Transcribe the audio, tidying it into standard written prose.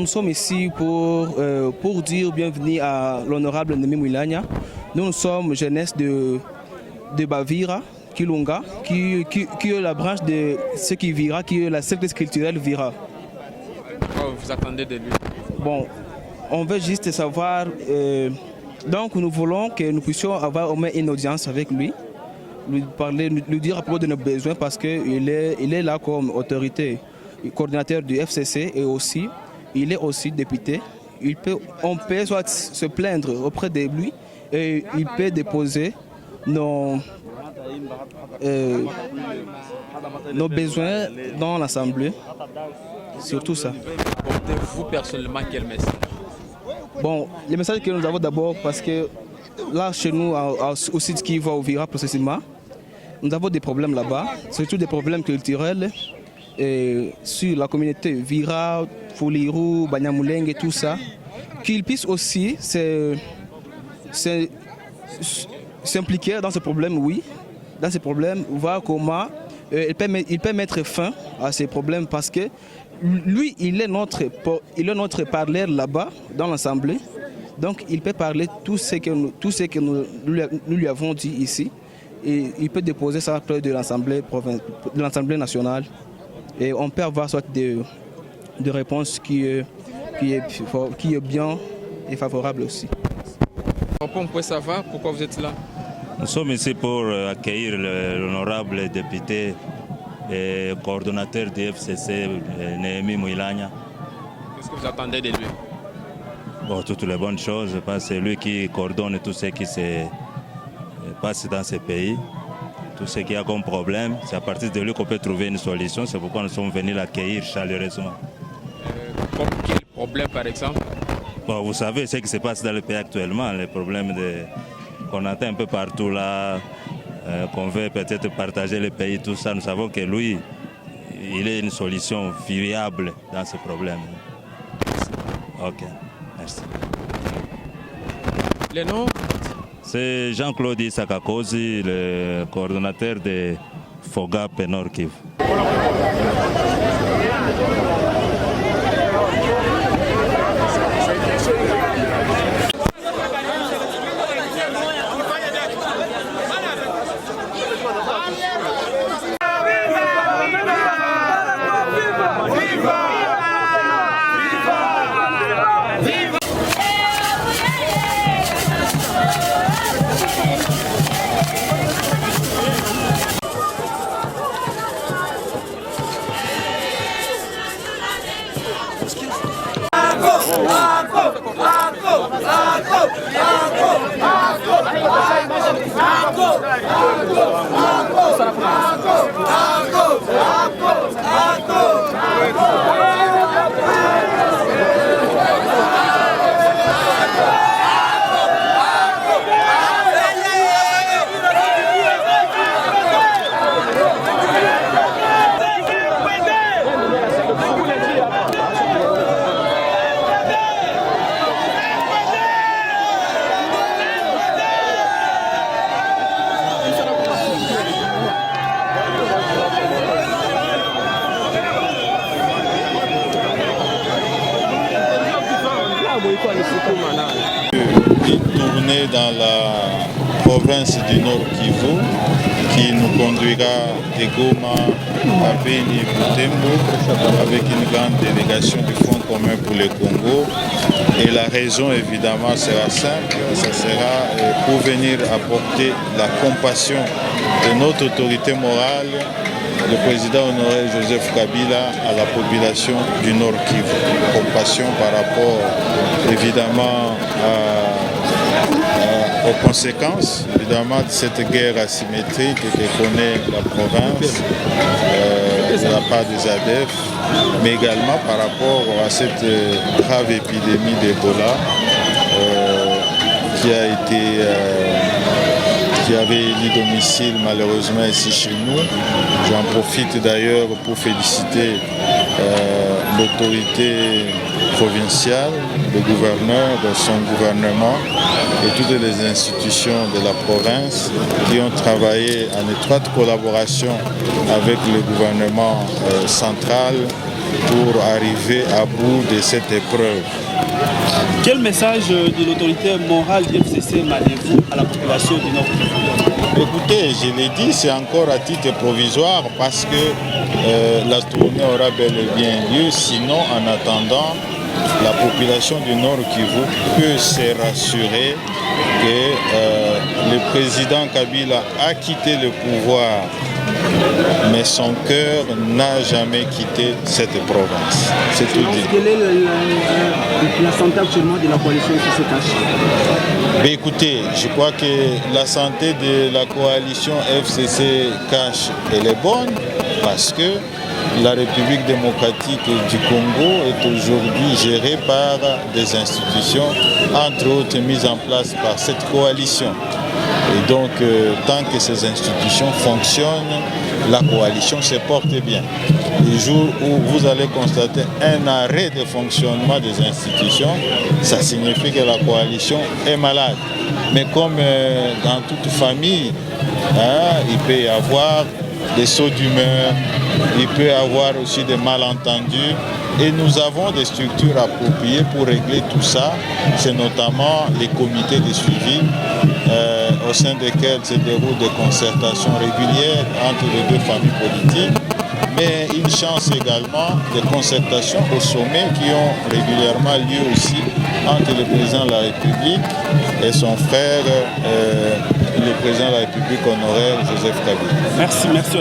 nous sommes ici pour dire bienvenue à l'honorable Némi Mouilagna. Nous sommes jeunesse de Bavira, Kilunga, qui est la branche de ce qui Vira, qui est la service culturelle Vira. Quoi vous attendez de lui? Bon, on veut juste savoir, donc nous voulons que nous puissions avoir au moins une audience avec lui, lui parler, lui dire à propos de nos besoins parce qu'il est là comme autorité, coordinateur du FCC et aussi, il est aussi député. On peut soit se plaindre auprès de lui et il peut déposer nos besoins dans l'Assemblée, surtout ça. Portez-vous personnellement quel message? Bon, le message que nous avons d'abord, parce que là chez nous, au site qui va au Vira précisément, nous avons des problèmes là-bas, surtout des problèmes culturels sur la communauté Vira, Foulirou, Banyamuleng et tout ça, qu'ils puissent aussi s'impliquer dans ce problème, oui, dans ces problèmes, voir comment il peut mettre fin à ces problèmes parce que lui, il est notre parleur là-bas dans l'Assemblée, donc il peut parler tout ce que nous lui avons dit ici et il peut déposer ça auprès de l'Assemblée nationale et on peut avoir soit de réponses qui est bien et favorable aussi. On peut savoir pourquoi vous êtes là? Nous sommes ici pour accueillir l'honorable député et coordonnateur du FCC, Némi Mouilagna. Qu'est-ce que vous attendez de lui? Bon, toutes les bonnes choses, parce que c'est lui qui coordonne tout ce qui se passe dans ce pays. Tout ce qu'il y a comme problème, c'est à partir de lui qu'on peut trouver une solution. C'est pourquoi nous sommes venus l'accueillir chaleureusement. Comme quel problème par exemple? Bon, vous savez ce qui se passe dans le pays actuellement, les problèmes qu'on entend un peu partout là, qu'on veut peut-être partager le pays, tout ça. Nous savons que lui, il est une solution viable dans ce problème. Ok, merci. Le nom? C'est Jean-Claude Sakakosi, le coordonnateur de FOGAP Nord Kivu. Une tournée dans la province du Nord Kivu qui nous conduira de Goma à Beni Butembo avec une grande délégation du Front commun pour le Congo. Et la raison évidemment sera simple, ce sera pour venir apporter la compassion de notre autorité morale, le président honoré Joseph Kabila, à la population du Nord Kivu. Compassion par rapport évidemment aux conséquences évidemment de cette guerre asymétrique que connaît la province de la part des ADF, mais également par rapport à cette grave épidémie d'Ebola qui avait élu domicile malheureusement ici chez nous. J'en profite d'ailleurs pour féliciter l'autorité provinciale, le gouverneur, son gouvernement et toutes les institutions de la province qui ont travaillé en étroite collaboration avec le gouvernement central pour arriver à bout de cette épreuve. Quel message de l'autorité morale du FCC mandez-vous à la population du Nord Kivu? Écoutez, je l'ai dit, c'est encore à titre provisoire parce que la tournée aura bel et bien lieu. Sinon, en attendant, la population du Nord Kivu peut se rassurer que le président Kabila a quitté le pouvoir, mais son cœur n'a jamais quitté cette province. C'est tout dit. Quelle est la santé actuellement de la coalition FCC Cash? Écoutez, je crois que la santé de la coalition FCC Cash elle est bonne parce que la République démocratique du Congo est aujourd'hui gérée par des institutions, entre autres mises en place par cette coalition. Et donc, tant que ces institutions fonctionnent, la coalition se porte bien. Le jour où vous allez constater un arrêt de fonctionnement des institutions, ça signifie que la coalition est malade. Mais comme dans toute famille, il peut y avoir des sauts d'humeur, il peut y avoir aussi des malentendus. Et nous avons des structures appropriées pour régler tout ça. C'est notamment les comités de suivi au sein desquels se déroulent des concertations régulières entre les deux familles politiques. Mais une chance également des concertations au sommet qui ont régulièrement lieu aussi entre le président de la République et son frère, le président de la République honoraire Joseph Kabila. Merci, merci.